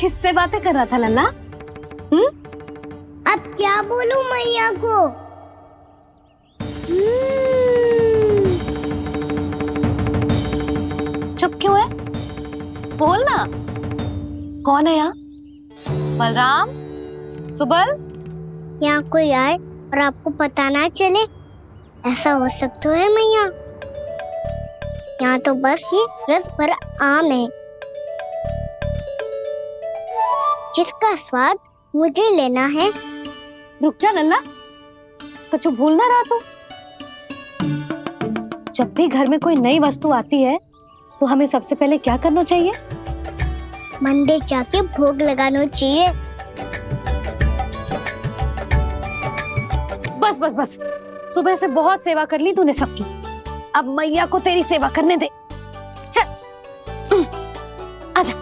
किससे बातें कर रहा था लल्ला? अब क्या बोलूं मैया को? चुप क्यों है? बोल ना। कौन है यहाँ? बलराम, सुबल? यहाँ कोई आए और आपको पता ना चले, ऐसा हो सकता है मैया? यहाँ तो बस ये रस भरा आम है जिसका स्वाद मुझे लेना है। रुक जा लल्ला, कुछ भूल ना रहा तू। जब भी घर में कोई नई वस्तु आती है तो हमें सबसे पहले क्या करना चाहिए? मंदिर जाके भोग लगाना चाहिए। बस बस बस, सुबह से बहुत सेवा कर ली तूने सबकी, अब मैया को तेरी सेवा करने दे। चल आजा।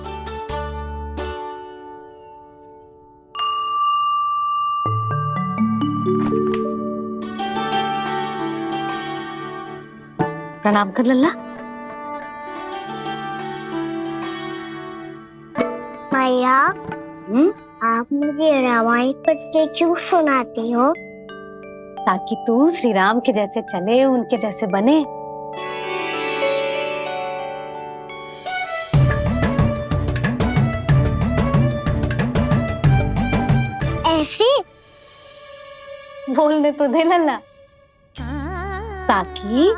प्रणाम कर लल्ला। मैया, आप मुझे रामायण पढ़ के क्यों सुनाती हो? ताकि तू श्री राम के जैसे चले, उनके जैसे बने। ऐसे बोलने तो दे लल्ला, ताकि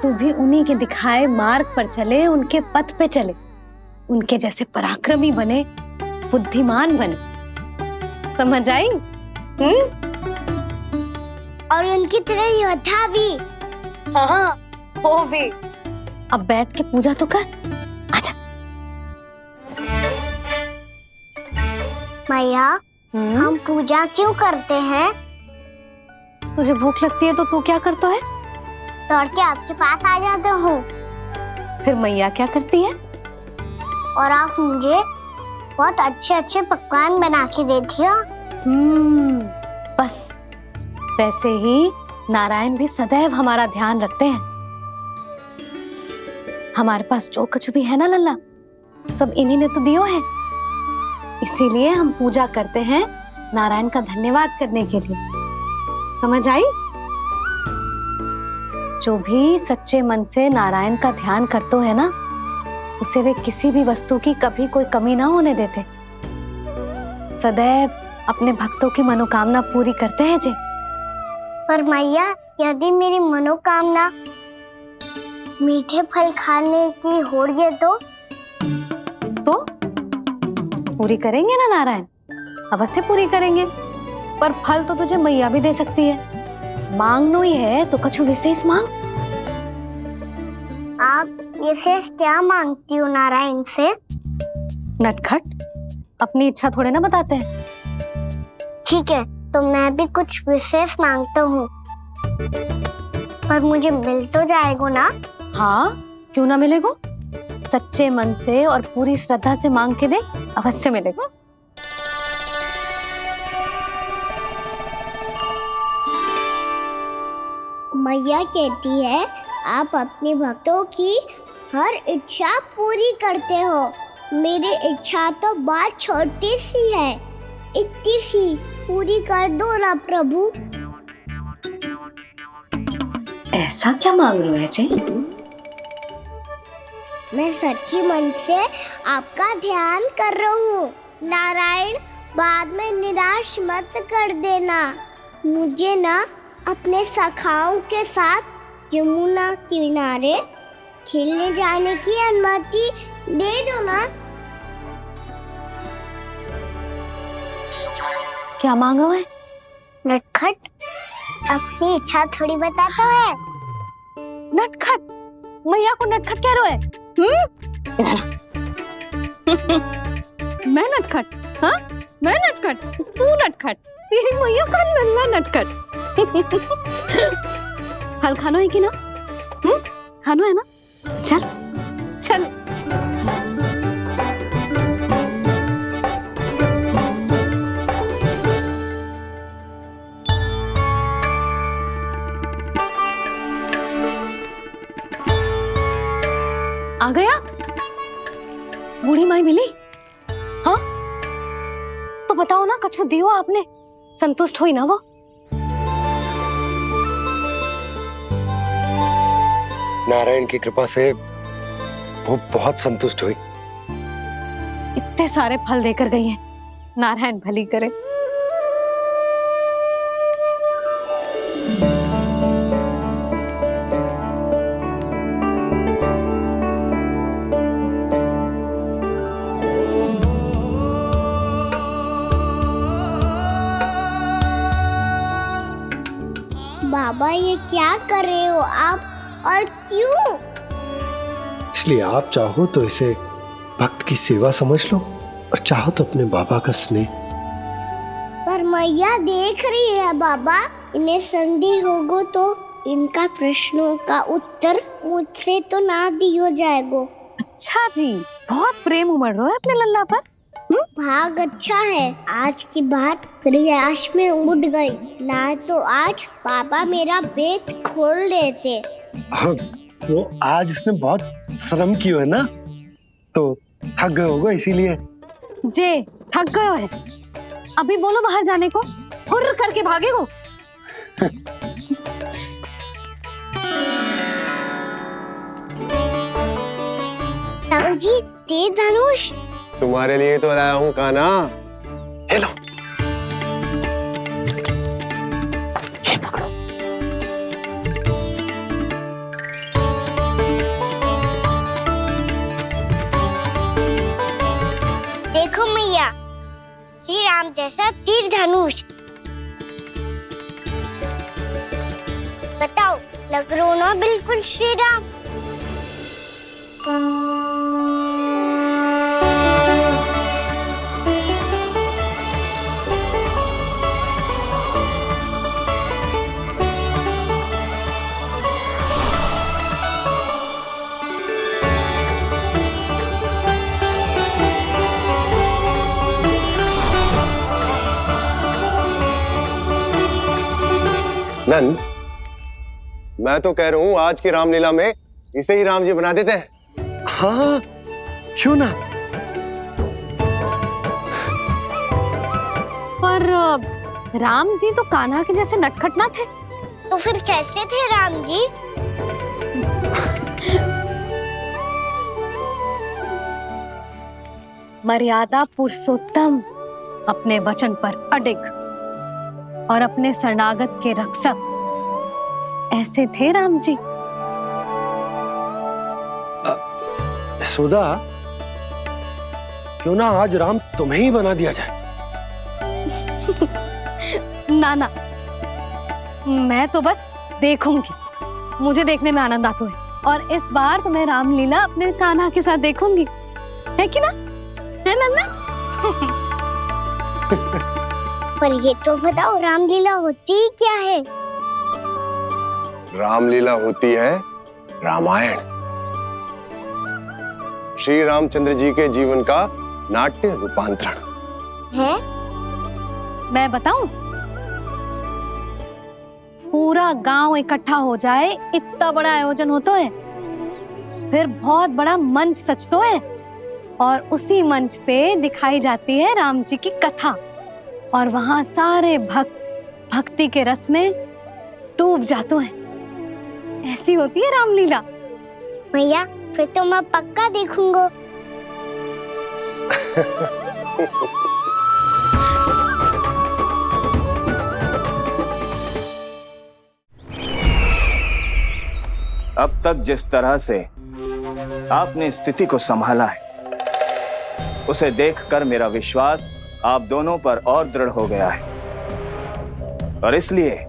तू भी उन्हीं के दिखाए मार्ग पर चले, उनके पथ पे चले, उनके जैसे पराक्रमी बने, बुद्धिमान बने। समझ आई? और उनकी तरह योद्धा भी। हाँ, वो भी। अब बैठ के पूजा तो कर। आजा। मैया, हम पूजा क्यों करते हैं? तुझे भूख लगती है तो तू क्या करता है? दौड़ के आपके पास आ जाता हूँ। फिर मैया क्या करती है? और आप मुझे बहुत अच्छे अच्छे पकवान बना के देती हो। बस वैसे ही नारायण भी सदैव हमारा ध्यान रखते हैं। हमारे पास जो कुछ भी है ना लल्ला, सब इन्हीं ने तो दियो है। इसीलिए हम पूजा करते हैं नारायण का धन्यवाद करने के लिए। समझ आई? जो भी सच्चे मन से नारायण का ध्यान करते है ना, उसे वे किसी भी वस्तु की कभी कोई कमी ना होने देते। सदैव अपने भक्तों की मनोकामना पूरी करते हैं जी। पर मैया, यदि मेरी मनोकामना मीठे फल खाने की हो रही है तो पूरी करेंगे ना नारायण, अवश्य पूरी करेंगे। पर फल तो तुझे मैया भी दे सकती है। मांगनो ही है तो कुछ विशेष मांग। आप विशेष क्या मांगती हो नारायण से? नटखट, अपनी इच्छा थोड़े ना बताते हैं। ठीक है, तो मैं भी कुछ विशेष मांगता हूँ, पर मुझे मिल तो जाएगा ना? हाँ, क्यों ना मिलेगा। सच्चे मन से और पूरी श्रद्धा से मांग के दे, अवश्य मिलेगा। मैया कहती है आप अपने भक्तों की हर इच्छा पूरी करते हो। मेरी इच्छा तो बहुत छोटी सी है, इतनी सी पूरी कर दो ना प्रभु। ऐसा क्या मांग रहे हो जी? मैं सच्ची मन से आपका ध्यान कर रहा हूँ। नारायण, बाद में निराश मत कर देना। मुझे ना अपने सखाओं के साथ यमुना किनारे खेलने जाने की अनुमति दे दो ना। क्या मांग रहे हो? नटखट, अपनी इच्छा थोड़ी बताता है। नटखट? मैया को नटखट कह रहे हो? मैं नटखट? हाँ, मैं नटखट? तू नटखट? तेरी मैया का नल्ला नटखट। फल खाना है कि ना? खाना है ना? तो चल चल। आ गया? बूढ़ी माई मिली? हाँ, बताओ ना, कछु दियो आपने, संतुष्ट हुई ना वो? नारायण की कृपा से वो बहुत संतुष्ट हुई। इतने सारे फल देकर गई हैं, नारायण भली करे। बाबा ये क्या कर रहे हो आप, और क्यों? इसलिए आप चाहो तो इसे भक्त की सेवा समझ लो, और चाहो तो अपने बाबा का स्नेह। पर मैया देख रही है बाबा, इन्हें संदेह होगो तो इनका प्रश्नों का उत्तर मुझसे तो ना दियो जाएगो। अच्छा जी, बहुत प्रेम उमड़ रहा है अपने लल्ला पर। भाग अच्छा है, आज की बात प्रयास में उड़ गई, ना तो आज पापा मेरा पेट खोल देते। वो आज उसने बहुत श्रम की है ना, तो थक गए होगा इसीलिए। जे थक गयो है, अभी बोलो बाहर जाने को, हुर्र करके भागेगो। जी तेज धनुष तुम्हारे लिए तो लाया हूँ कान्हा। ले लो। ये पकड़ो। देखो मैया, श्री राम जैसा तीर धनुष। बताओ, लग रहा ना बिल्कुल श्री राम? नंद, मैं तो कह रहा हूँ आज की रामलीला में इसे ही राम जी बना देते हैं। हाँ, क्यों ना। पर राम जी तो कान्हा के जैसे नटखट ना थे। तो फिर कैसे थे राम जी? मर्यादा पुरुषोत्तम, अपने वचन पर अडिग और अपने शरणागत के रक्षक, ऐसे थे राम जी। यशोदा, क्यों ना आज राम तुम्हें ही बना दिया जाए। ना ना, मैं तो बस देखूंगी, मुझे देखने में आनंद आता है, और इस बार तो मैं रामलीला अपने कान्हा के साथ देखूंगी, है कि ना, है लल्ला? पर ये तो बताओ, रामलीला होती क्या है? रामलीला होती है रामायण, श्री रामचंद्र जी के जीवन का नाट्य रूपांतरण है। मैं बताऊं, पूरा गांव इकट्ठा हो जाए, इतना बड़ा आयोजन होता है, फिर बहुत बड़ा मंच सजतो है, और उसी मंच पे दिखाई जाती है राम जी की कथा, और वहां सारे भक्त भक्ति के रस में डूब जाते हैं। ऐसी होती है रामलीला। भैया, फिर तो मैं पक्का देखूंगा। अब तक जिस तरह से आपने स्थिति को संभाला है, उसे देखकर मेरा विश्वास आप दोनों पर और दृढ़ हो गया है, और इसलिए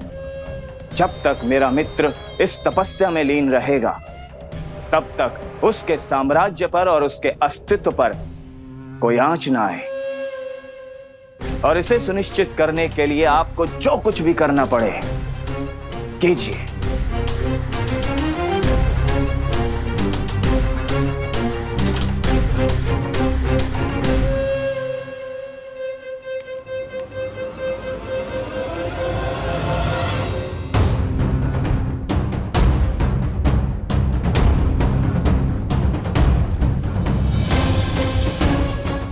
जब तक मेरा मित्र इस तपस्या में लीन रहेगा, तब तक उसके साम्राज्य पर और उसके अस्तित्व पर कोई आंच ना आए। और इसे सुनिश्चित करने के लिए आपको जो कुछ भी करना पड़े कीजिए।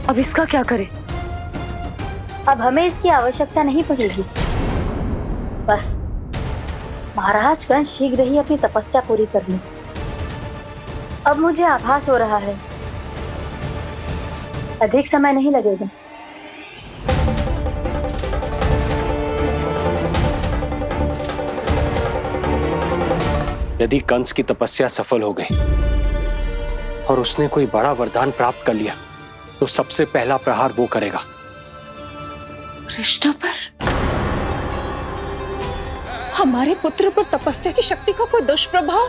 अब इसका क्या करें? अब हमें इसकी आवश्यकता नहीं पड़ेगी। बस महाराज कंस शीघ्र ही अपनी तपस्या पूरी कर लें। अब मुझे आभास हो रहा है अधिक समय नहीं लगेगा। यदि कंस की तपस्या सफल हो गई और उसने कोई बड़ा वरदान प्राप्त कर लिया तो सबसे पहला प्रहार वो करेगा। कृष्ण पर, हमारे पुत्र पर तपस्या की शक्ति का कोई दुष्प्रभाव?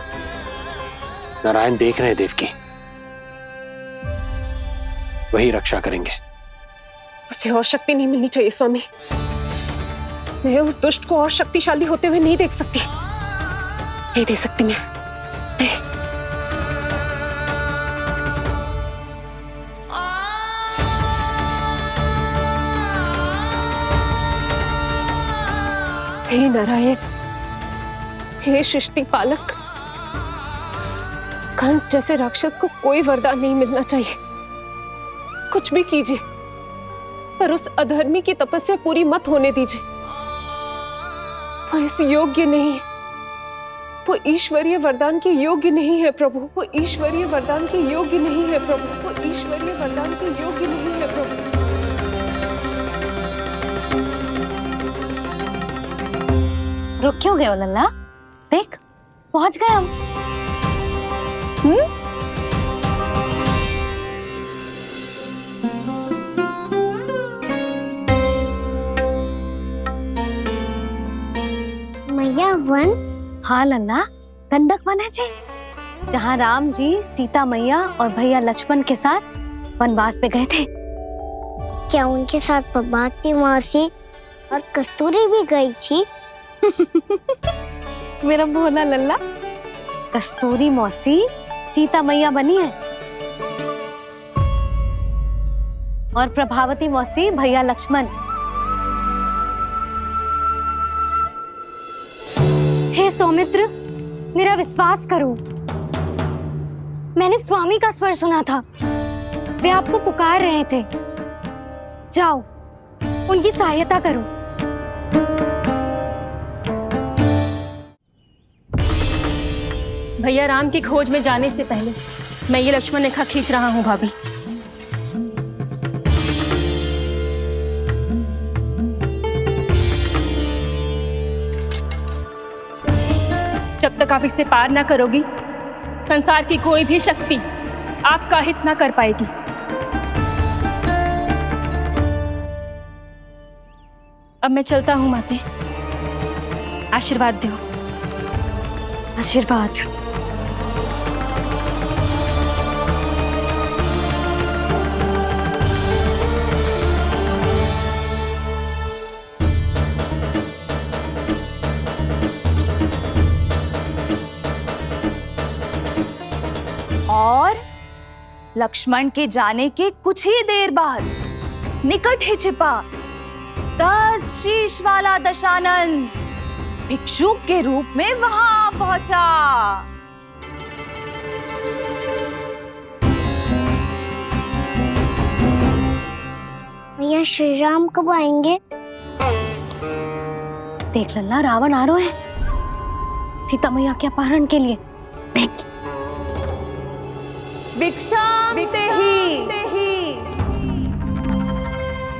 नारायण देख रहे हैं देवकी, वही रक्षा करेंगे। उसे और शक्ति नहीं मिलनी चाहिए स्वामी। मैं उस दुष्ट को और शक्तिशाली होते हुए नहीं देख सकती, नहीं दे सकती मैं। हे नारायण, हे सृष्टि पालक, कंस जैसे राक्षस को कोई वरदान नहीं मिलना चाहिए। कुछ भी कीजिए पर उस अधर्मी की तपस्या पूरी मत होने दीजिए। वो इस योग्य नहीं है, वो ईश्वरीय वरदान के योग्य नहीं है प्रभु। वो ईश्वरीय वरदान के योग्य नहीं है प्रभु। वो ईश्वरीय वरदान के योग्य नहीं है प्रभु। रुक क्यों गए हो लल्ला? देख पहुंच गए हम। मैया वन? हाँ लल्ला, गंडक वन है जी, जहाँ राम जी सीता मैया और भैया लक्ष्मण के साथ वनवास पे गए थे। क्या उनके साथ पद्मावती मौसी और कस्तूरी भी गई थी? मेरा भोला लल्ला, कस्तूरी मौसी सीता मैया बनी है और प्रभावती मौसी भैया लक्ष्मण। हे सौमित्र, मेरा विश्वास करो, मैंने स्वामी का स्वर सुना था। वे आपको पुकार रहे थे। जाओ, उनकी सहायता करो। भैया राम की खोज में जाने से पहले मैं ये लक्ष्मण रेखा खींच रहा हूँ भाभी। जब तक आप इसे पार ना करोगी, संसार की कोई भी शक्ति आपका हित ना कर पाएगी। अब मैं चलता हूँ माते, आशीर्वाद दो। आशीर्वाद। और लक्ष्मण के जाने के कुछ ही देर बाद निकट ही छिपा 10 शीश वाला दशानन भिक्षुक के रूप में वहां पहुंचा। भैया श्री राम कब आएंगे? देख लल्ला, रावण आ रहा है सीता मैया के अपहरण के लिए। देख, भिक्षाम देहि,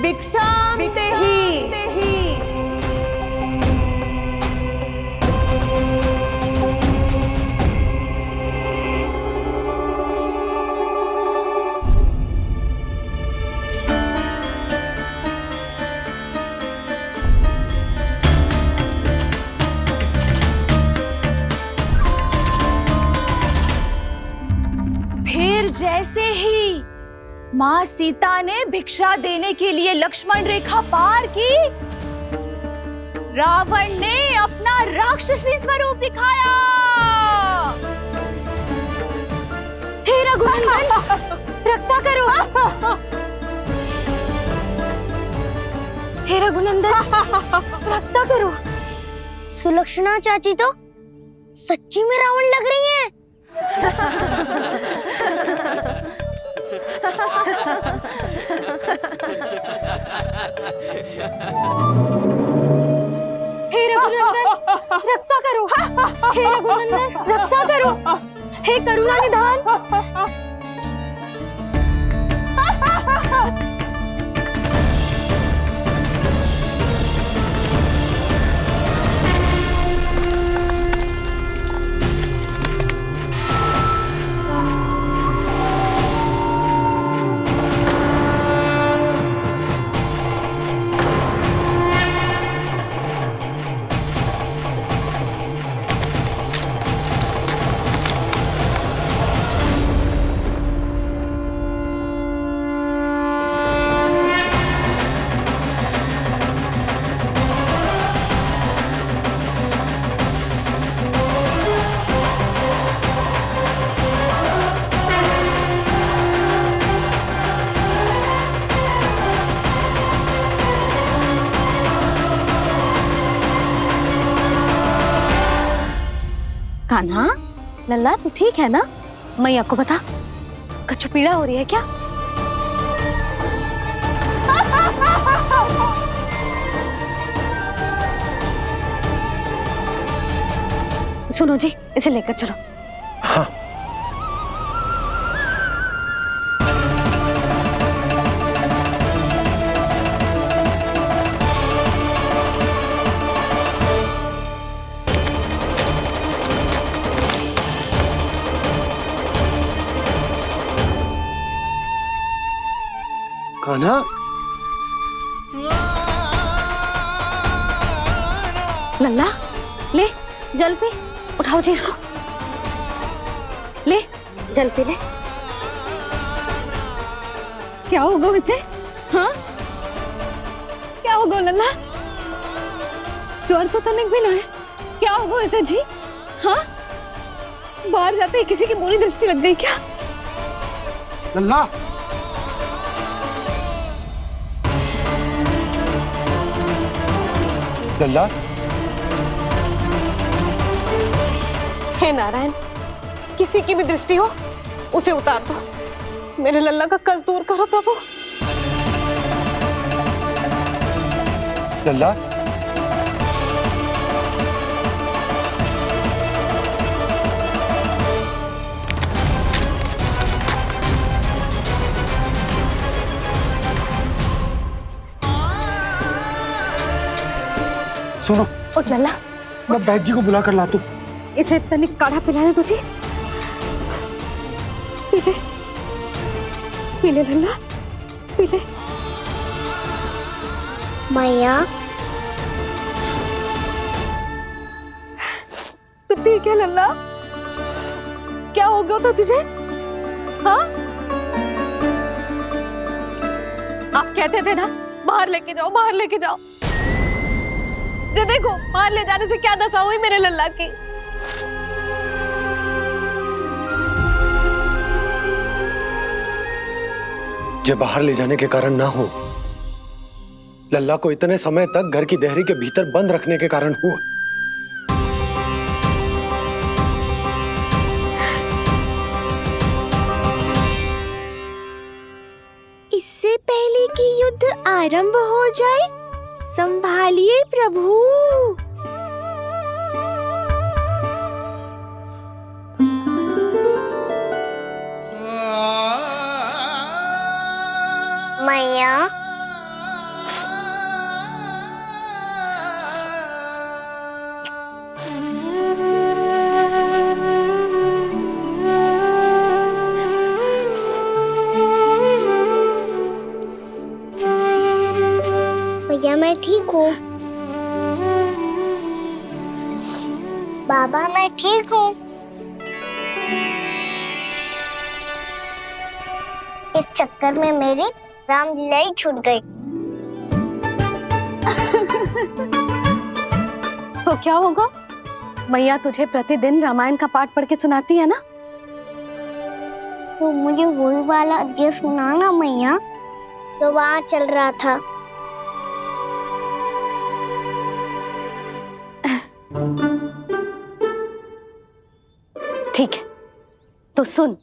भिक्षाम देहि। जैसे ही मां सीता ने भिक्षा देने के लिए लक्ष्मण रेखा पार की, रावण ने अपना राक्षसी स्वरूप दिखाया। हे रघुनंदन, रक्षा करो। हे रघुनंदन, रक्षा करो। सुलक्षणा चाची तो सच्ची में रावण लग रही हैं। रक्षा करो, हे रघुनंदन रक्षा करो, हे करुणा निधान। कान्हा, लल्ला तू ठीक है ना? मैया को बता, कुछ पीड़ा हो रही है क्या? सुनो जी, इसे लेकर चलो। हाँ। कान्हा, लल्ला ले जल पी, उठाओ जी इसको, ले जल पी ले। क्या होगा इसे? हाँ क्या होगा लल्ला? ज्वर तो तनिक भी ना है, क्या होगा इसे जी? हाँ बाहर जाते ही किसी की बुरी दृष्टि लग गई क्या? लल्ला, लल्ला, हे नारायण, किसी की भी दृष्टि हो उसे उतार दो, मेरे लल्ला का कष्ट दूर करो प्रभु। लल्ला, सुनो, उठ लल्ला, मैं बैद जी को बुला कर लाता हूँ। इसे तनिक काढ़ा पिलाने तुझे, पी ले, पी ले लल्ला, पी ले। मैया तू ठीक है लल्ला? क्या हो गया था तुझे? हाँ आप कहते थे ना बाहर लेके जाओ, बाहर लेके जाओ। जे देखो बाहर ले जाने से क्या दशा हुई मेरे लल्ला की। जे बाहर ले जाने के कारण ना हो, लल्ला को इतने समय तक घर की देहरी के भीतर बंद रखने के कारण हुआ। इससे पहले कि युद्ध आरंभ हो जाए, संभालिए प्रभु। मैया भैया मैं ठीक हूँ। बाबा मैं ठीक हूँ। इस चक्कर में मेरी रामलीला ही छूट गई। तो क्या होगा? मैया तुझे प्रतिदिन रामायण का पाठ पढ़ के सुनाती है ना? तो मुझे वही वाला अध्याय सुनाना मैया, तो वहाँ चल रहा था। ठीक है तो सुन।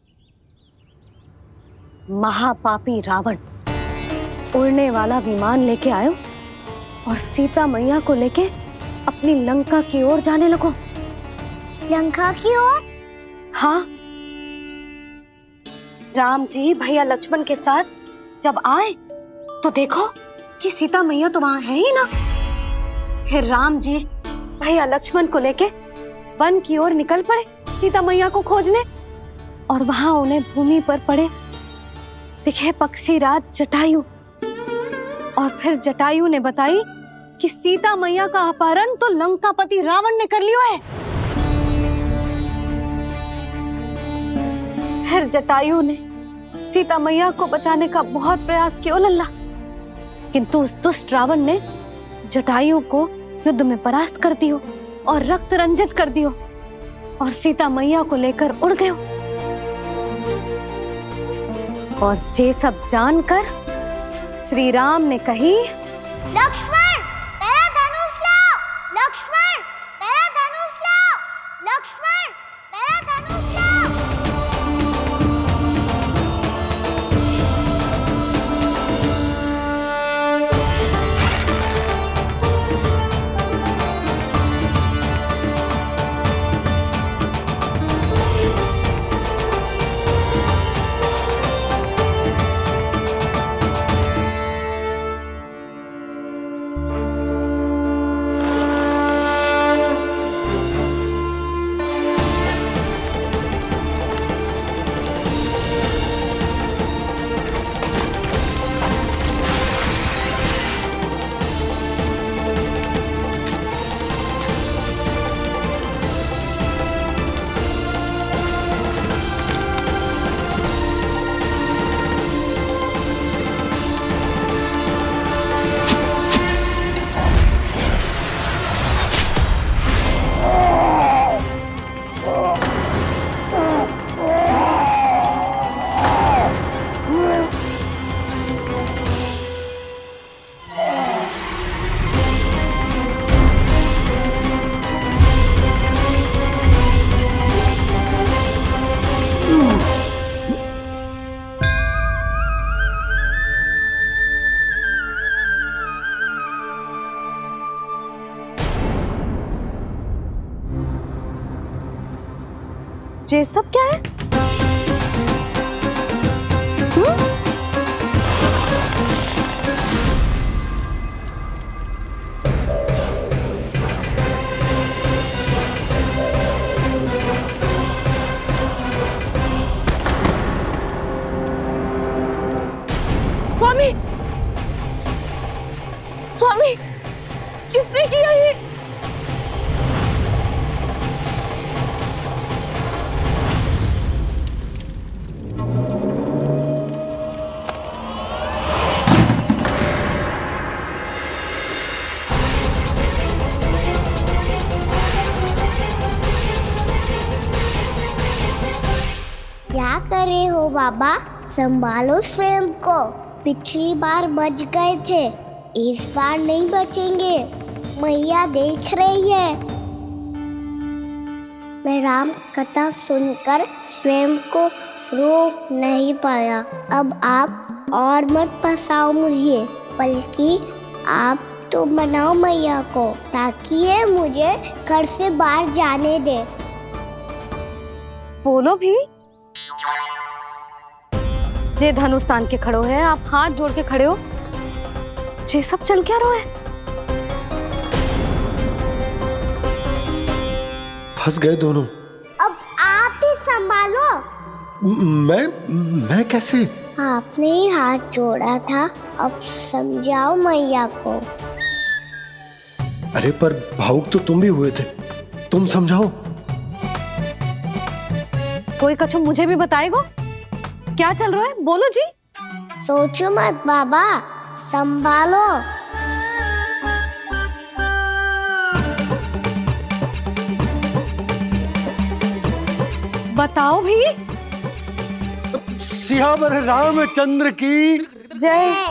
महापापी रावण उड़ने वाला विमान लेके आयो और सीता मैया को लेके अपनी लंका की ओर जाने लगो। लंका की ओर? हाँ, राम जी भैया लक्ष्मण के साथ जब आए तो देखो कि सीता मैया तो वहां है ही ना। फिर राम जी भैया लक्ष्मण को लेके वन की ओर निकल पड़े सीता मैया को खोजने, और वहां उन्हें भूमि पर पड़े दिखे पक्षी राज जटायु। और फिर जटायु ने बताई कि सीता मैया का अपहरण तो लंकापति रावण ने कर लियो है। फिर जटायु ने सीता मैया को बचाने का बहुत प्रयास किया लल्ला, किंतु उस दुष्ट रावण ने जटायु को युद्ध में परास्त कर दियो और रक्त रंजित कर दियो और सीता मैया को लेकर उड़ गयो। और ये सब जानकर श्री राम ने कही, लक्ष्मण मेरा धनुष लाओ, लक्ष्मण मेरा धनुष लाओ, लक्ष्मण मेरा धनुष लाओ। ये सब क्या है? स्वामी, स्वामी, किसने किया ये? क्या कर रहे हो बाबा? संभालो स्वयं को। पिछली बार बच गए थे, इस बार नहीं बचेंगे। मैया देख रही है। मैं राम कथा सुनकर स्वयं को रोक नहीं पाया। अब आप और मत फंसाओ मुझे, बल्कि आप तो मनाओ मैया को, ताकि ये मुझे घर से बाहर जाने दे। बोलो भी। जे धनुष तान के खड़ो है, आप हाथ जोड़ के खड़े हो, ये सब चल क्या रहा है? फंस गए दोनों। अब आप ही संभालो। मैं कैसे? आपने ही हाथ जोड़ा था, अब समझाओ मैया को। अरे पर भावुक तो तुम भी हुए थे, तुम समझाओ। कोई कछु मुझे भी बताएगो? क्या चल रहा है? बोलो जी। सोचो मत बाबा, संभालो। बताओ भी। सियावर रामचंद्र की जय।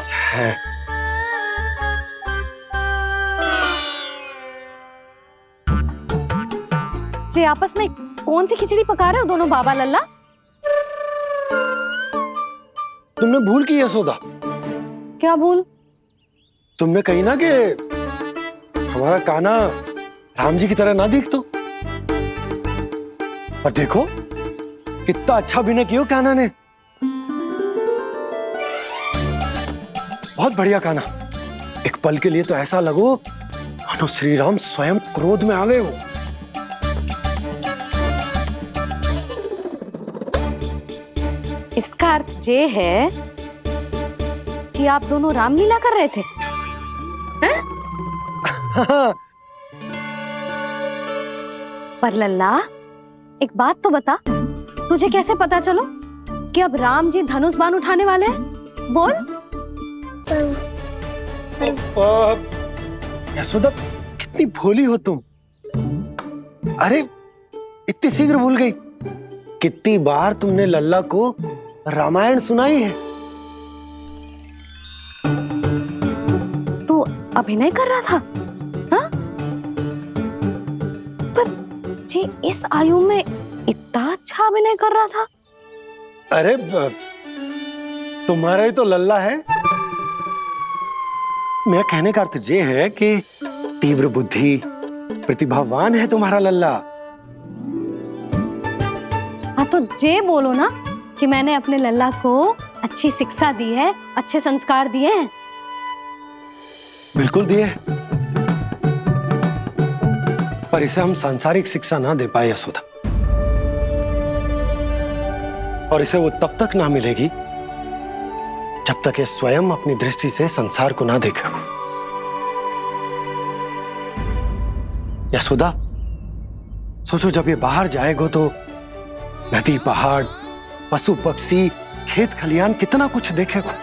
जी आपस में कौन सी खिचड़ी पका रहे हो दोनों बाबा लल्ला? तुमने भूल की यशोदा? क्या भूल? तुमने कही ना कि हमारा कान्हा राम जी की तरह ना दिख तो। पर देखो कितना अच्छा अभिनय किया कान्हा ने। बहुत बढ़िया कान्हा। एक पल के लिए तो ऐसा लगो मानो श्री राम स्वयं क्रोध में आ गए हो। इसका अर्थ ये है कि आप दोनों रामलीला कर रहे थे, हैं? पर लल्ला एक बात तो बता, तुझे कैसे पता चलो कि अब राम जी धनुष बाण उठाने वाले हैं? बोल। यशोदा कितनी भोली हो तुम। अरे इतनी शीघ्र भूल गई। कितनी बार तुमने लल्ला को रामायण सुनाई है। तू अभिनय कर रहा था, हाँ? पर जी इस आयु में इतना अच्छा अभिनय कर रहा था। अरे तुम्हारा ही तो लल्ला है। मेरा कहने का अर्थ ये है कि तीव्र बुद्धि, प्रतिभावान है तुम्हारा लल्ला। हाँ तो ये बोलो ना कि मैंने अपने लल्ला को अच्छी शिक्षा दी है, अच्छे संस्कार दिए हैं। बिल्कुल दिए, पर इसे हम सांसारिक शिक्षा ना दे पाए यशोदा। और इसे वो तब तक ना मिलेगी जब तक ये स्वयं अपनी दृष्टि से संसार को ना देखेगा। यशोदा सोचो, जब ये बाहर जाएगा तो नदी, पहाड़, पशु पक्षी, खेत खलियान कितना कुछ देखेगा।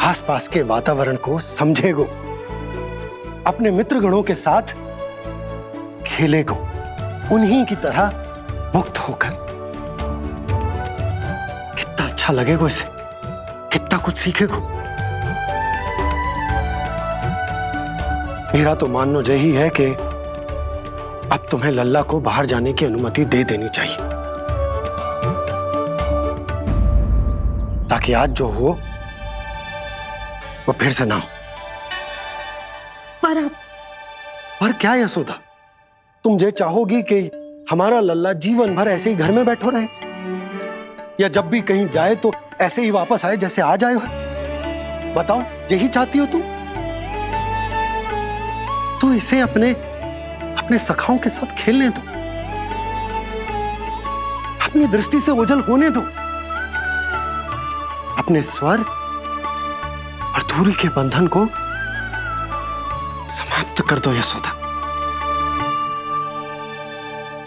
आसपास के वातावरण को समझेगो, अपने मित्रगणों के साथ खेलेगो, उन्हीं की तरह मुक्त होकर। कितना अच्छा लगेगा इसे, कितना कुछ सीखेगो। मेरा तो मानना यही है कि अब तुम्हें लल्ला को बाहर जाने की अनुमति दे देनी चाहिए, ताकि आज जो हो वो फिर से ना हो। पर क्या यशोदा, तुम ये चाहोगी कि हमारा लल्ला जीवन भर ऐसे ही घर में बैठो रहे, या जब भी कहीं जाए तो ऐसे ही वापस आए जैसे आज आए हो? बताओ, यही चाहती हो तुम? तो इसे अपने सखाओं के साथ खेलने दो, अपनी दृष्टि से ओझल होने दो, अपने स्वर और दूरी के बंधन को समाप्त कर दो यशोदा।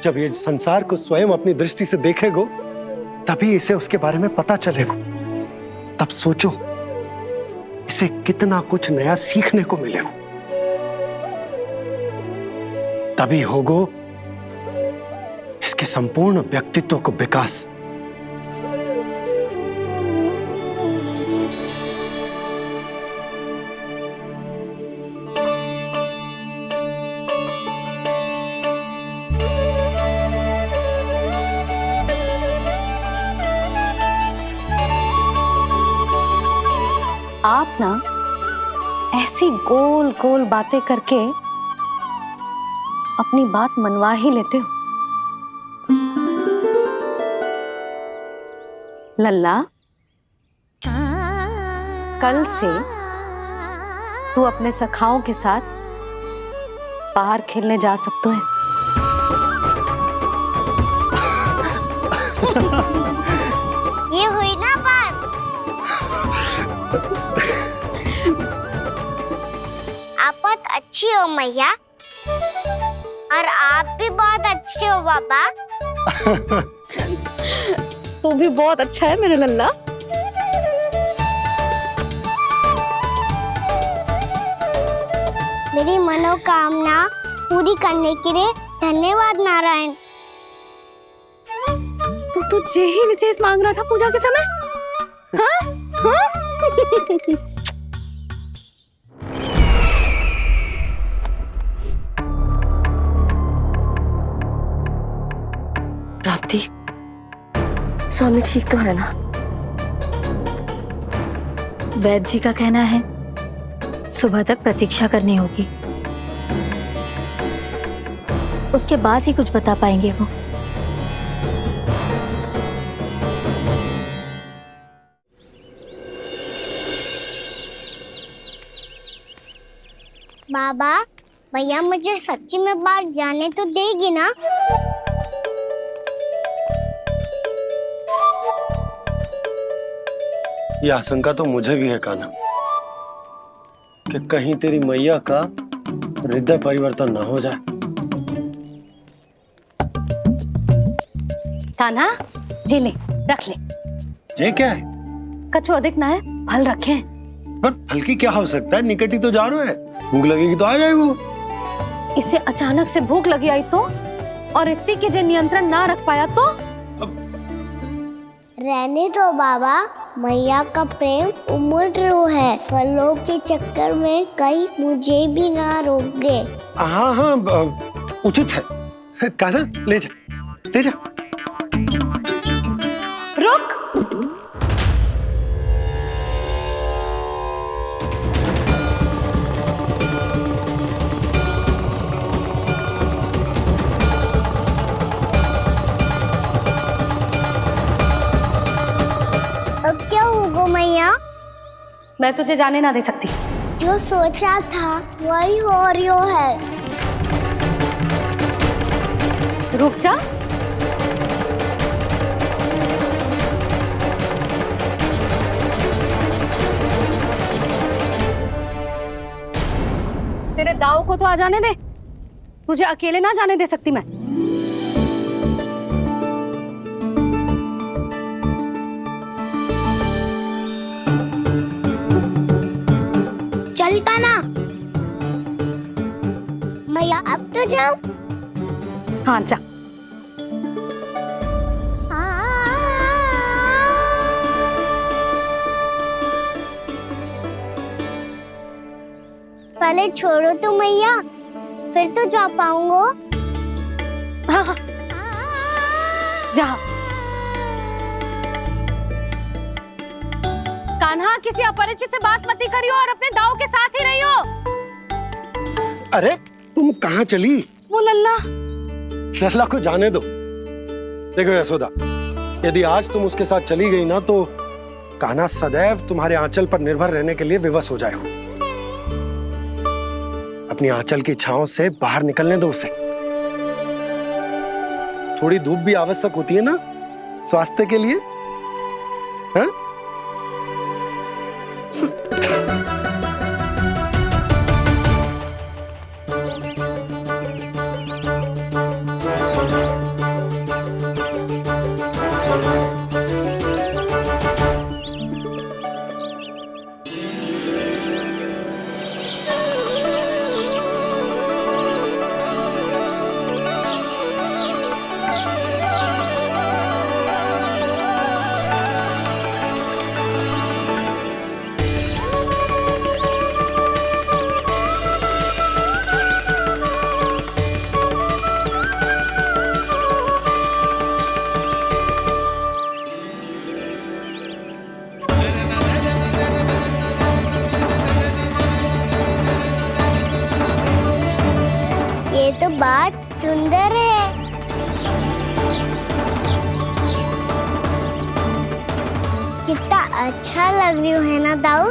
जब ये संसार को स्वयं अपनी दृष्टि से देखेगो, तभी इसे उसके बारे में पता चलेगा। तब सोचो इसे कितना कुछ नया सीखने को मिलेगा। तभी होगो इसके संपूर्ण व्यक्तित्व को विकास। आप ना ऐसी गोल गोल बातें करके अपनी बात मनवा ही लेते हो। लल्ला, कल से तू अपने सखाओं के साथ बाहर खेलने जा सकते है। ये हुई ना बात। आप बहुत अच्छी हो मैया, और आप भी बहुत अच्छे हो बाबा। तू भी बहुत अच्छा है मेरे लल्ला। मेरी मनोकामना पूरी करने के लिए धन्यवाद नारायण। तू यही विशेष मांग रहा था पूजा के समय? हाँ? हाँ? प्राप्ति, स्वामी ठीक तो है ना? वैद्य जी का कहना है सुबह तक प्रतीक्षा करनी होगी। उसके बाद ही कुछ बता पाएंगे वो। बाबा, भैया मुझे सच्ची में बाहर जाने तो देगी ना? ये आशंका तो मुझे भी है कान्हा, कि कहीं तेरी मैया का हृदय परिवर्तन ना हो जाए। कान्हा, जी ले, रख ले। ये क्या है? कछु अधिक ना है, फल रखे। पर फल की क्या आवश्यकता है? निकट ही तो जा रहे हैं, भूख लगेगी तो आ जाएगा वो। इसे अचानक से भूख लगी आई तो, और इतनी के जे नियंत्रण ना रख पाया तो? रहने दो बाबा, मैया का प्रेम उमड़ है। फलों के चक्कर में कहीं मुझे भी ना रोक दे। हाँ हाँ, उचित है। कान्हा, ले जा, ले जा। रुक। अब क्या होगा मैया? मैं तुझे जाने ना दे सकती। जो सोचा था वही हो रही है। रुक जा। तेरे दाव को तो आ जाने दे, तुझे अकेले ना जाने दे सकती मैं। चलता ना मैया, अब तो जाओ। हाँ जा। पहले छोड़ो तो मैया, फिर तो जा पाऊंगा। हाँ हाँ, जा। कान्हा, किसी अपरिचित से बात मत करियो और अपने दाव के साथ ही रहियो। अरे तुम कहाँ चली? वो लल्ला। लल्ला को जाने दो। देखो यशोदा, यदि आज तुम उसके साथ चली गई ना तो कान्हा सदैव तुम्हारे आंचल पर निर्भर रहने के लिए विवश हो जाएगा। अपनी आंचल की छांव से बाहर निकलने दो उसे। थोड़ी धूप भी आवश्यक होती है ना स्वास्थ्य के लिए, हाँ? ये तो बात सुंदर है। कितना अच्छा लग रही है ना दाऊ?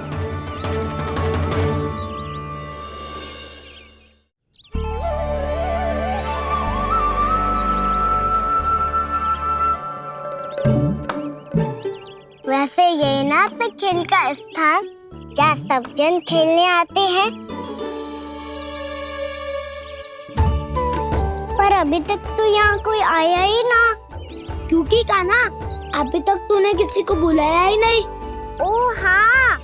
वैसे ये ना पे खेल का स्थान जहाँ सब जन खेलने आते हैं। पर अभी तक तो यहाँ कोई आया ही ना। क्योंकि कान्हा, अभी तक तूने किसी को बुलाया ही नहीं। ओ हाँ,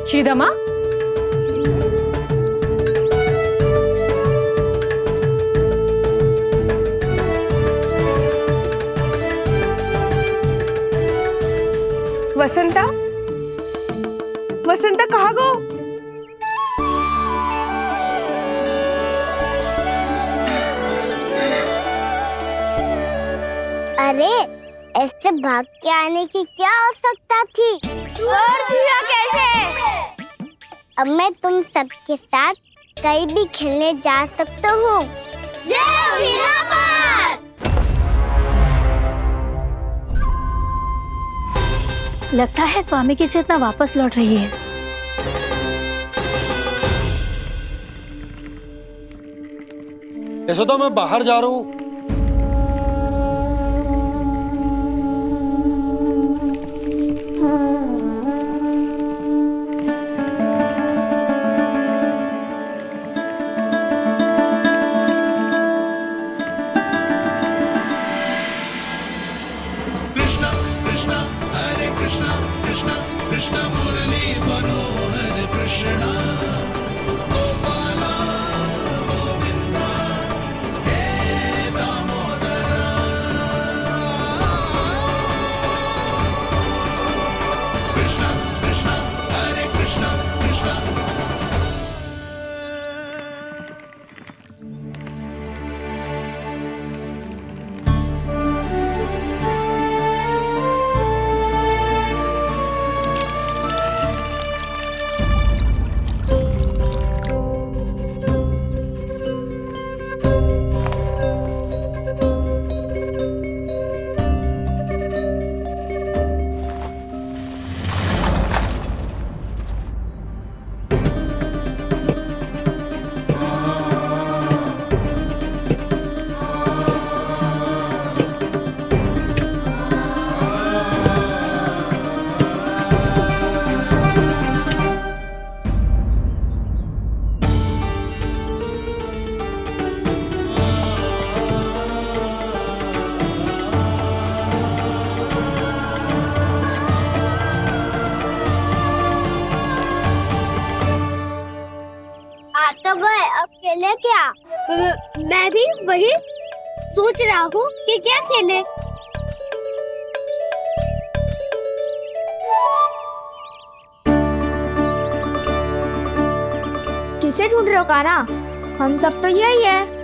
श्रीदामा, वसंता, वसंता कहाँ गो? अरे ऐसे भाग के आने की क्या आवश्यकता थी? और दिया कैसे? अब मैं तुम सबके साथ कहीं भी खेलने जा सकता हूँ। जय वीरापाल! लगता है स्वामी की चेतना वापस लौट रही है। यशोदा, मैं बाहर जा रहा हूँ। खेले क्या? मैं भी वही सोच रहा हूँ कि क्या खेले। किसे ढूंढ रहे हो कान्हा? हम सब तो यही है।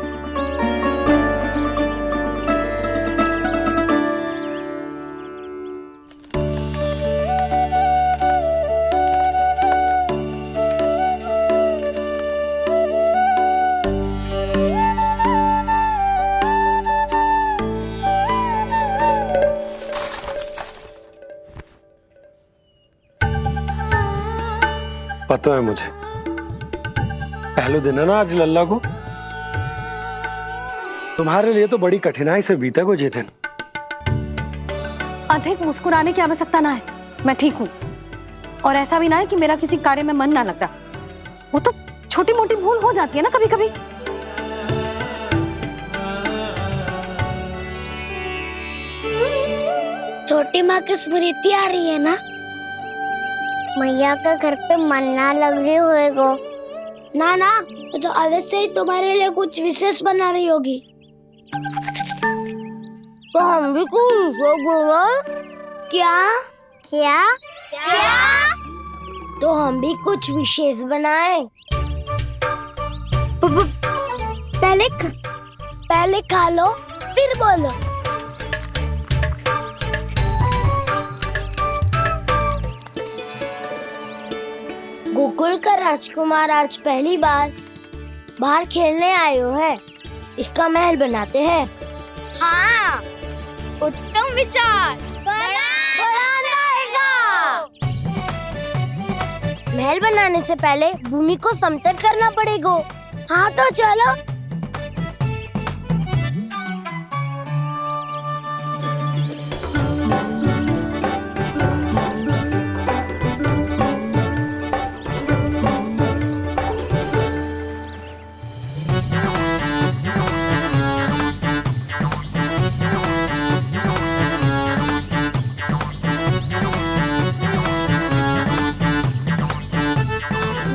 पता है मुझे, पहले दिन है ना आज लल्ला को। तुम्हारे लिए तो बड़ी कठिनाई से बीता को ये दिन। अधिक मुस्कुराने की आवश्यकता ना है, मैं ठीक हूँ। और ऐसा भी ना है कि मेरा किसी कार्य में मन ना लग रहा। वो तो छोटी मोटी भूल हो जाती है ना कभी कभी। छोटी माँ की स्मृति आ रही है ना? मैया का घर पे मन ना लग रही होएगो। ना ना, तो अवश्य ही तुम्हारे लिए कुछ विशेष बना रही होगी। तो हम भी कुछ विशेष बनाएं? क्या क्या क्या? तो हम भी कुछ विशेष बनाएं। पहले खा लो फिर बोलो। गोकुल का राजकुमार आज पहली बार बाहर खेलने आए हो है। इसका महल बनाते हैं। हाँ, उत्तम विचार। बड़ा रहेगा। महल बनाने से पहले भूमि को समतल करना पड़ेगा। हाँ तो चलो।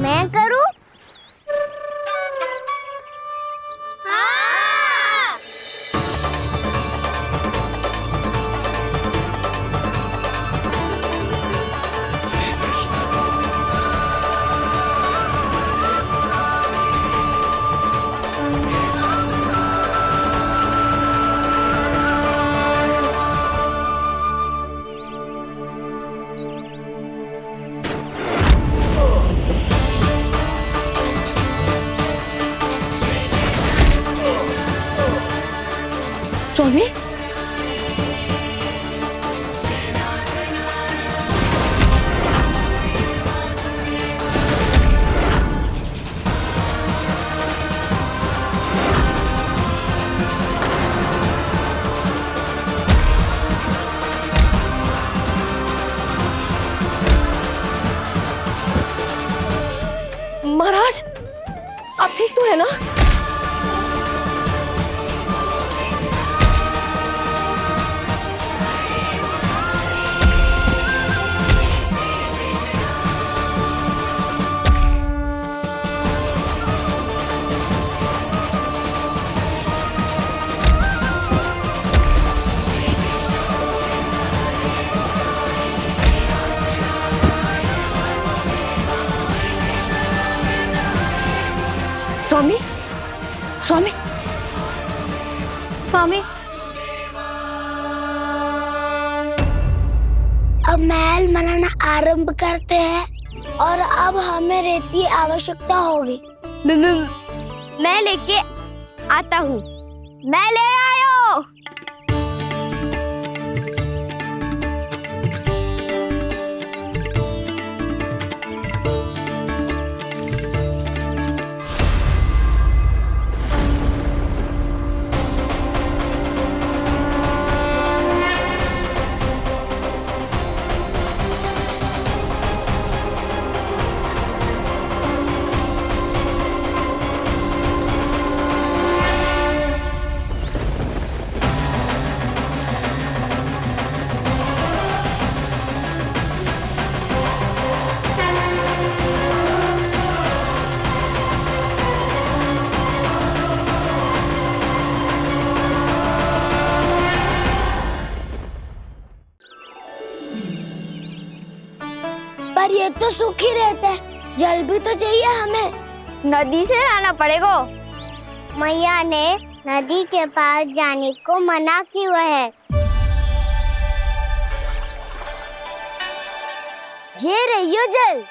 मैं करूं? हाँ। स्वामी, महाराज आप ठीक तो है ना? स्वामी, स्वामी, स्वामी, अब महल बनाना आरंभ करते हैं और अब हमें रेत की आवश्यकता होगी। मैं लेके आता हूँ। मैं ले आयो। पर ये तो सूखी रहता है, जल भी तो चाहिए हमें। नदी से लाना पड़ेगा। मैया ने नदी के पास जाने को मना किया है। ये रहियो जल।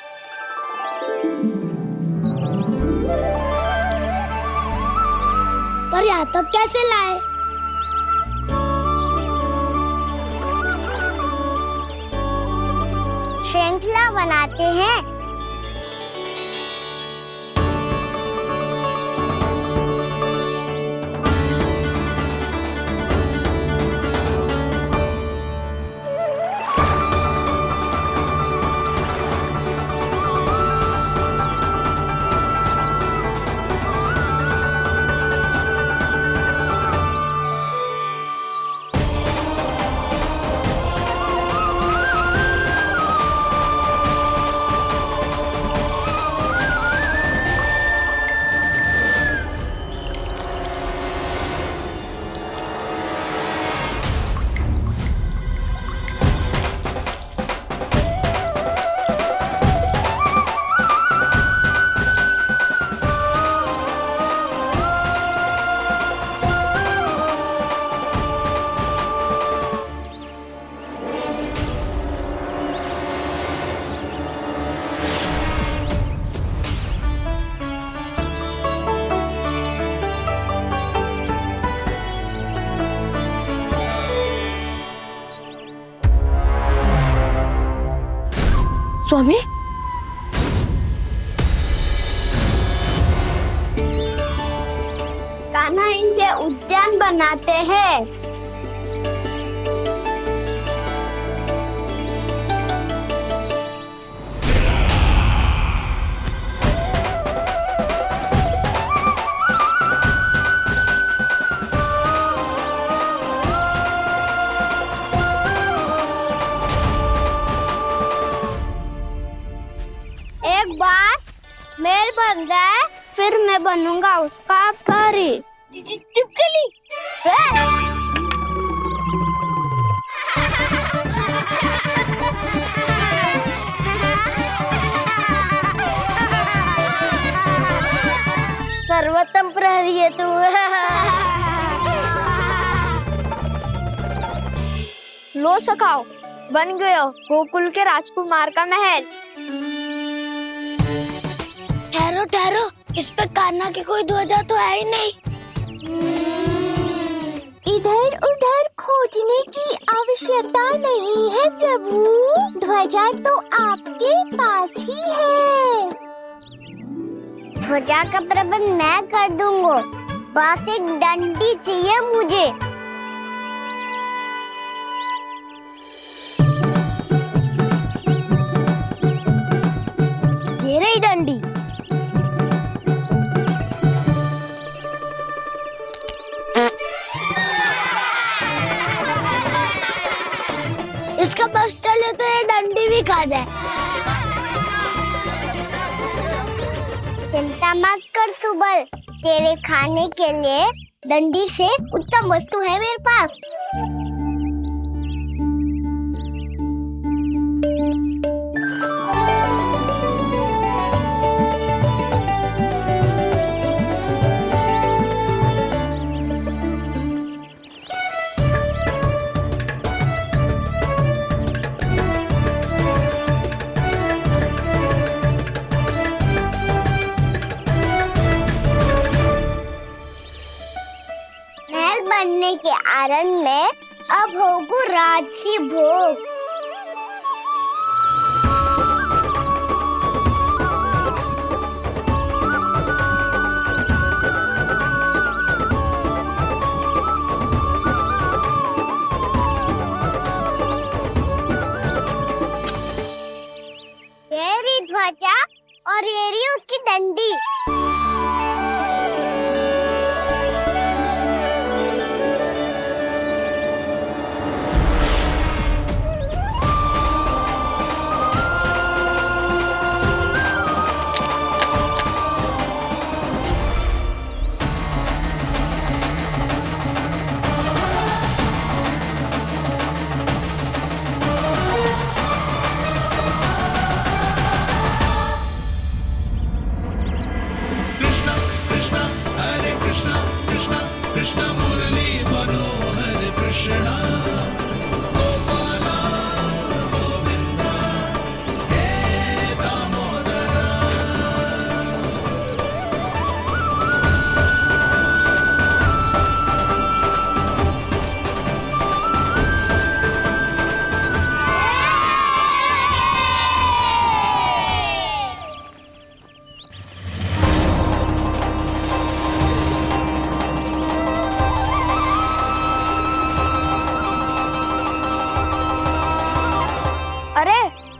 पर यहाँ तक कैसे लाए? श्रृंखला बनाते हैं। स्वामी, कान्हा इनसे उद्यान बनाते हैं। एक बार मेल बन जाए फिर मैं बनूंगा उसका परी। चुपकली। सर्वोत्तम प्रहरी है तू। लो सखाओ, बन गयो गोकुल के राजकुमार का महल। ठहरो ठहरो, इस पे कान्हा की कोई ध्वजा तो है ही नहीं। इधर उठने की आवश्यकता नहीं है प्रभु, ध्वजा तो आपके पास ही है। ध्वजा का प्रबंध मैं कर दूंगा, बस एक डंडी चाहिए मुझे। ये रही डंडी। इसका बस चले तो ये डंडी भी खा जाए। चिंता मत कर सुबल, तेरे खाने के लिए डंडी से उत्तम वस्तु है मेरे पास। बनने के आरण में अब होगू राजसी भोग। ये रही ध्वजा और ये रही उसकी डंडी।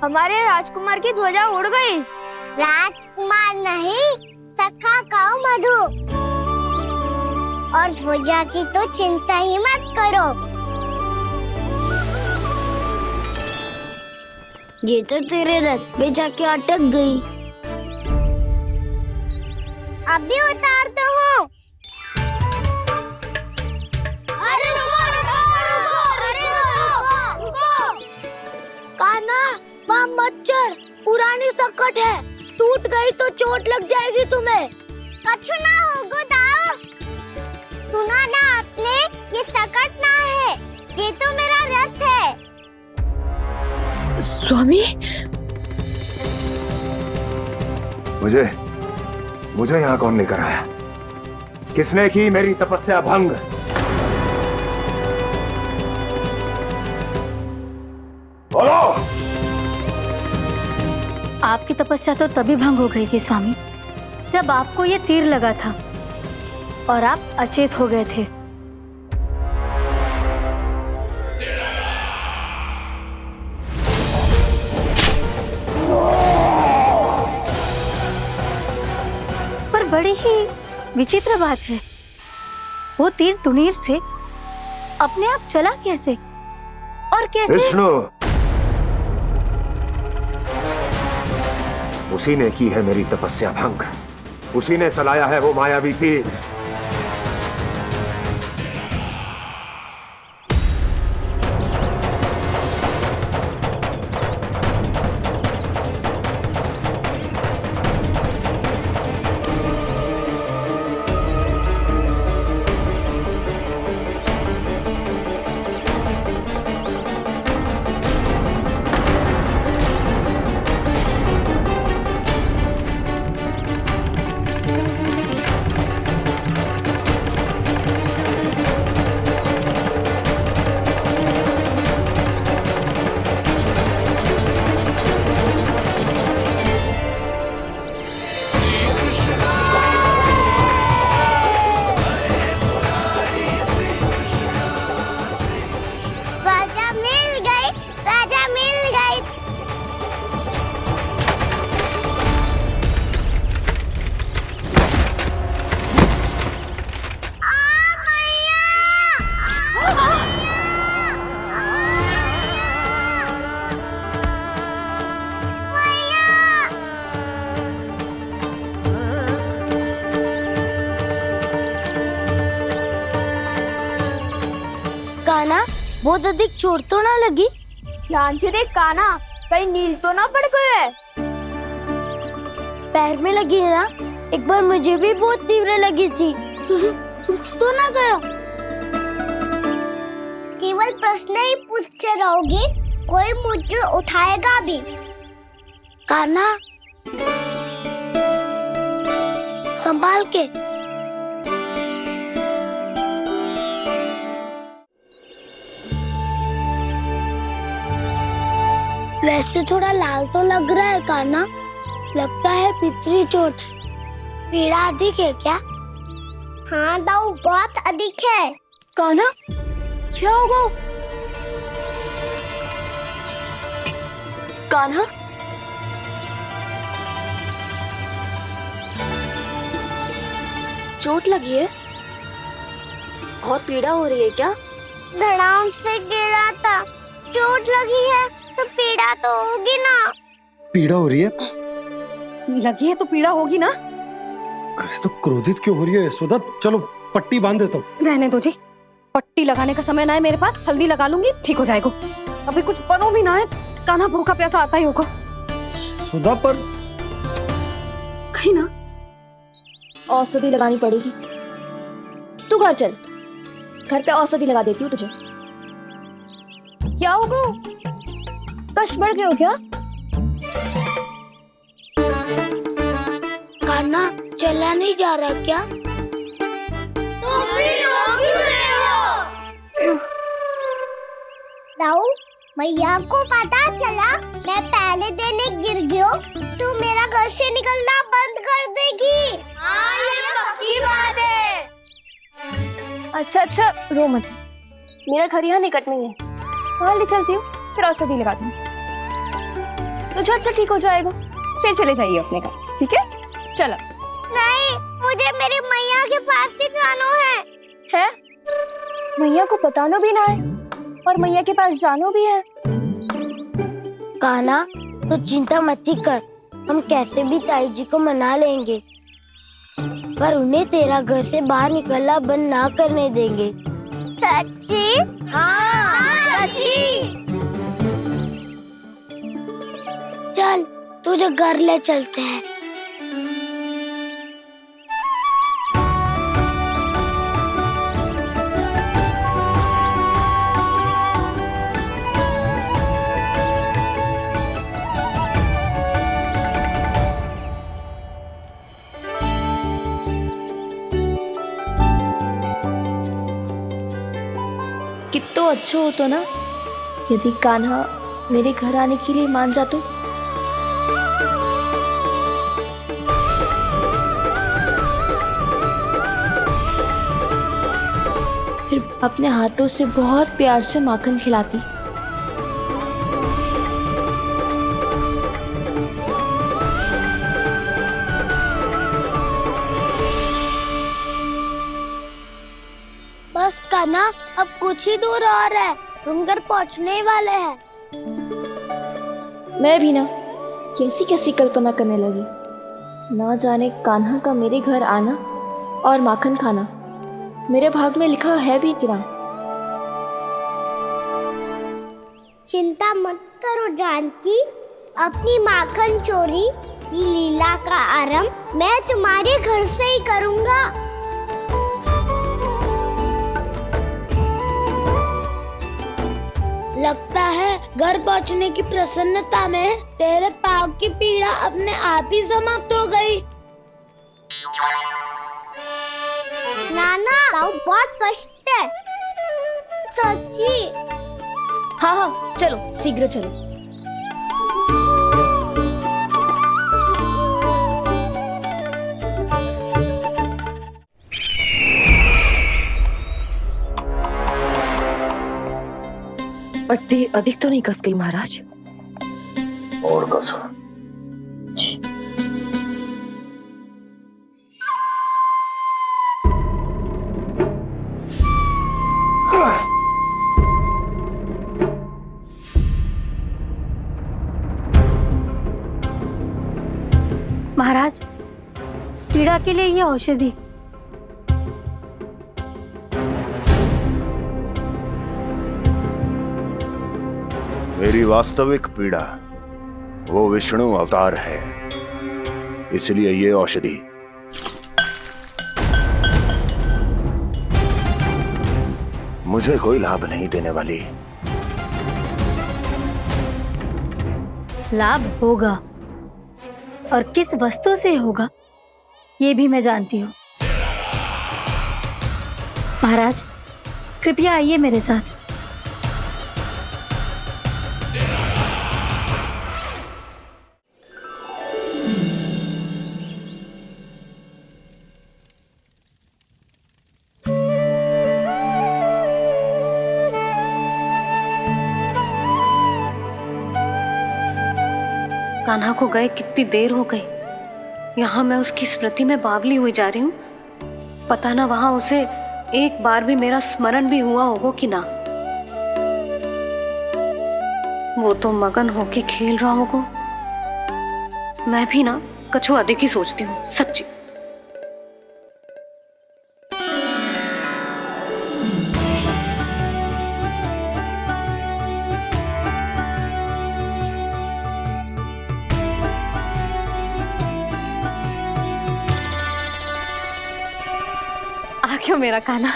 हमारे राजकुमार की ध्वजा उड़ गई। राजकुमार नहीं, सखा काऊ मधु। और ध्वजा की तो चिंता ही मत करो। ये तो तेरे रथ पे जाके अटक गई। अभी उतारता हूँ। अरे कान्हा, वहाँ मत चढ़, पुरानी सकट है, टूट गई तो चोट लग जाएगी तुम्हें। कछु ना होगा दाऊ। सुना ना आपने, ये सकट ना है, ये तो मेरा रथ है। स्वामी, मुझे यहाँ कौन लेकर आया? किसने की मेरी तपस्या भंग? बोलो। आपकी तपस्या तो तभी भंग हो गई थी स्वामी, जब आपको ये तीर लगा था और आप अचेत हो गए थे। पर बड़ी ही विचित्र बात है, वो तीर तुनीर से अपने आप चला कैसे और कैसे? विष्णु, उसी ने की है मेरी तपस्या भंग, उसी ने चलाया है वो मायावी तीर। बहुत अधिक चोट तो ना लगी? ध्यान से देख कान्हा, कहीं नील तो ना पड़ गए है। पैर में लगी है ना? एक बार मुझे भी बहुत तीव्र लगी थी। सूझ तो ना गया? केवल प्रश्न ही पूछते रहोगे, कोई मुझे उठाएगा भी? कान्हा, संभाल के। वैसे थोड़ा लाल तो लग रहा है कान्हा, लगता है पितरी चोट। पीड़ा अधिक है क्या? हाँ दाऊ, बहुत अधिक है। कान्हा, क्या होगा? कान्हा, चोट लगी है? बहुत पीड़ा हो रही है क्या? धड़ाम से गिरा था, चोट लगी है तो पीड़ा तो होगी ना। पीड़ा हो रही है? लगी है तो पीड़ा होगी ना। अरे तो क्रोधित क्यों हो रही है यशोदा? चलो पट्टी बांध देता हूँ। रहने दो जी, पट्टी लगाने का समय ना है मेरे पास, हल्दी लगा लूंगी, ठीक हो जाएगा। अभी कुछ बनो भी ना है, कान्हा भूखा प्यासा आता ही होगा। सुधा पर कहीं ना औषधि लगानी पड़ेगी। तू घर चल, घर पे औषधि लगा देती हूँ तुझे। क्या होगा? कष्ट बढ़ गए हो क्या? कान्हा चला नहीं जा रहा क्या? तो फिर रो क्यों रहे हो? दाऊ, भैया को पता चला मैं पहले दिन ही गिर गया तो मेरा घर से निकलना बंद कर देगी। हाँ, ये पक्की बात है। अच्छा, रो मत। मेरा घर यहाँ निकट में है, वहाँ ले चलती हूँ, फिर औषधि लगा दूंगी। तो झट से ठीक हो जाएगा, फिर चले जाइए अपने घर, ठीक है? चलो। नहीं, मुझे मेरी मैया के पास ही जाना है। मैया को बताना भी ना है और मैया के पास जानो भी है। कान्हा, तो चिंता मत कर, हम कैसे भी ताई जी को मना लेंगे, पर उन्हें तेरा घर से बाहर निकलना बंद ना करने देंगे। सच्ची? हाँ, सच्ची। चल, तुझे घर ले चलते हैं। कितना अच्छा हो तो ना यदि कान्हा मेरे घर आने के लिए मान जातो। फिर अपने हाथों से बहुत प्यार से माखन खिलाती। बस कान्हा, अब कुछ ही दूर और है, हम घर पहुँचने ही वाले हैं। मैं भी ना कैसी कैसी कल्पना करने लगी। ना जाने कान्हा का मेरे घर आना और माखन खाना मेरे भाग में लिखा है भी कि ना। चिंता मत करो जानकी, अपनी माखन चोरी की लीला का आरंभ मैं तुम्हारे घर से ही करूँगा। लगता है घर पहुंचने की प्रसन्नता में तेरे पाँव की पीड़ा अपने आप ही समाप्त हो गई। नाना, पाँव बहुत कष्ट है। सच्ची? हाँ, चलो शीघ्र चलो। पट्टी अधिक तो नहीं कस गई महाराज? और कसो। महाराज, पीड़ा के लिए ये औषधि। मेरी वास्तविक पीड़ा वो विष्णु अवतार है, इसलिए ये औषधि मुझे कोई लाभ नहीं देने वाली। लाभ होगा, और किस वस्तु से होगा ये भी मैं जानती हूँ। महाराज, कृपया आइए मेरे साथ। कान्हा को गए कितनी देर हो गई। यहाँ मैं उसकी स्मृति में बावली हुई जा रही हूँ। पता ना वहां उसे एक बार भी मेरा स्मरण भी हुआ होगा कि ना। वो तो मगन होके खेल रहा होगा। मैं भी ना कछु अधिक ही सोचती हूँ, सच्ची। आ क्यों मेरा कान्हा।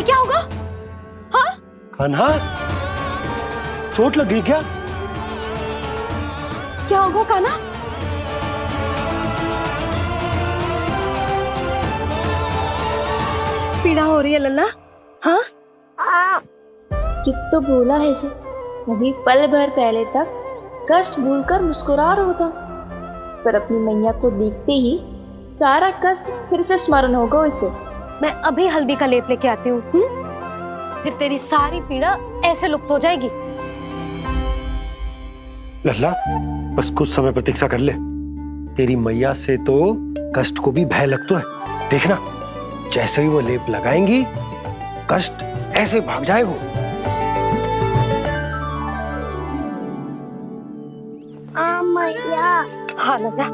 क्या होगा? हाँ? कान्हा, चोट लग गई क्या? क्या होगा कान्हा? पीड़ा हो रही है लल्ला? हाँ? चित तो भूला है जी। अभी पल भर पहले तक कष्ट भूलकर मुस्कुरा रहा था, पर अपनी मैया को देखते ही सारा कष्ट फिर से स्मरण होगा उसे। मैं अभी हल्दी का लेप लेके आती हूँ। फिर तेरी सारी पीड़ा ऐसे लुप्त हो जाएगी। लल्ला, बस कुछ समय प्रतीक्षा कर ले। तेरी मैया से तो कष्ट को भी भय लगता है। देखना, जैसे ही वो लेप लगाएंगी, कष्ट ऐसे भाग जाएगा। मैया। हाँ लल्ला।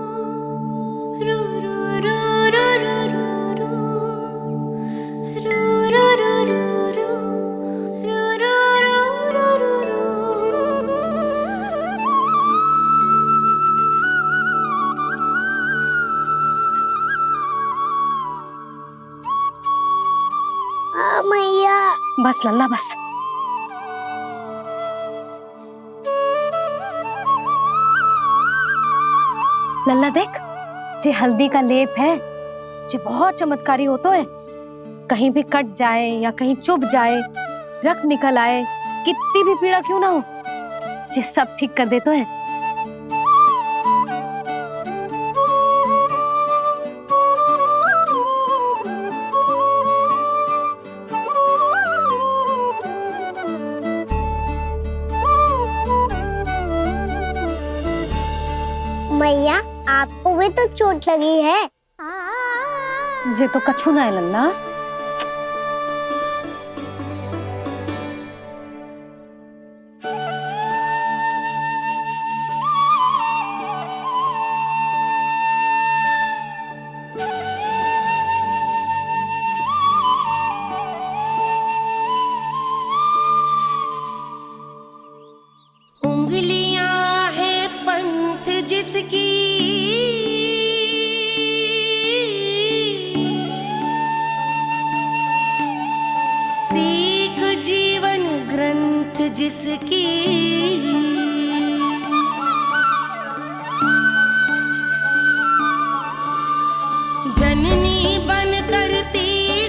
मैया। बस लल्ला बस। लल्ला देख, जे हल्दी का लेप है, जे बहुत चमत्कारी होता है। कहीं भी कट जाए या कहीं चुभ जाए, रक्त निकल आए, कितनी भी पीड़ा क्यों ना हो, जे सब ठीक कर देता है। मैया, आपको भी तो चोट लगी है। जे तो कछु ना है लल्ला। उंगलियां है पंथ जिसकी, सीख जीवन ग्रंथ जिसकी, जननी बन कर तीर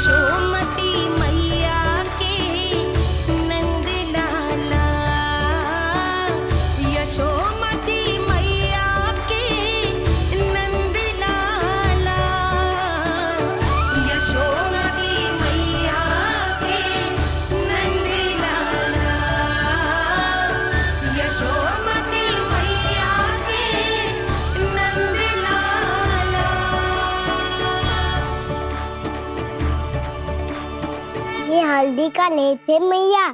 यशोमती मैया के नंद लाला, यशोमती मैया के नंद लाला, यशोमती मैया के नंद लाला, यशोमती मैया के नंद लाला। ये हल्दी का लेप है मैया,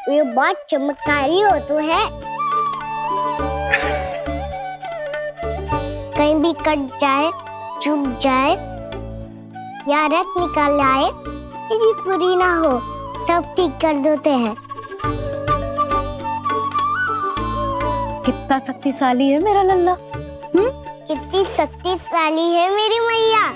ये बहुत चमत्कारी हो तो है। कहीं भी कट जाए, चुभ जाए या रक्त निकल आए, ये भी पूरी ना हो, सब ठीक कर देते हैं। कितना शक्तिशाली है मेरा लल्ला। कितनी शक्तिशाली है मेरी मैया।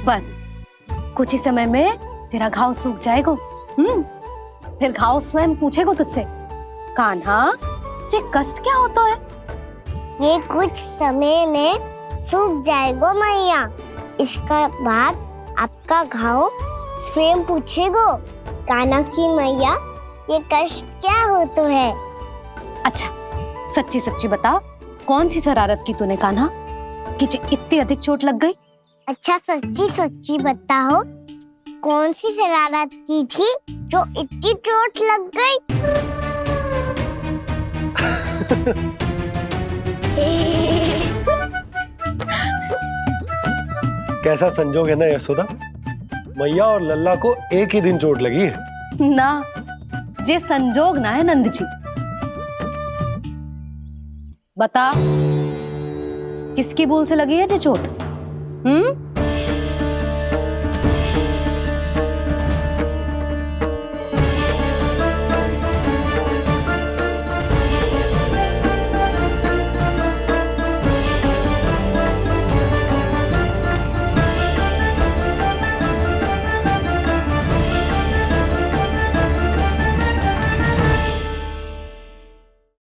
बस कुछ ही समय में तेरा घाव सूख जाएगा। फिर घाव स्वयं पूछेगा तुझसे, कान्हा ये कष्ट क्या होता है? ये कुछ समय में सूख जाएगा मैया। इसका बाद आपका घाव स्वयं पूछेगो, कान्हा की मैया ये कष्ट क्या होता है। अच्छा सच्ची सच्ची बता, कौन सी शरारत की तूने कान्हा कि इतनी अधिक चोट लग गई? अच्छा सच्ची सच्ची बताओ, कौन सी शरारत की थी जो इतनी चोट लग गई? कैसा संजोग है ना यशोदा, मैया और लल्ला को एक ही दिन चोट लगी है। ना ये संजोग ना है नंद जी। बता किसकी भूल से लगी है ये चोट?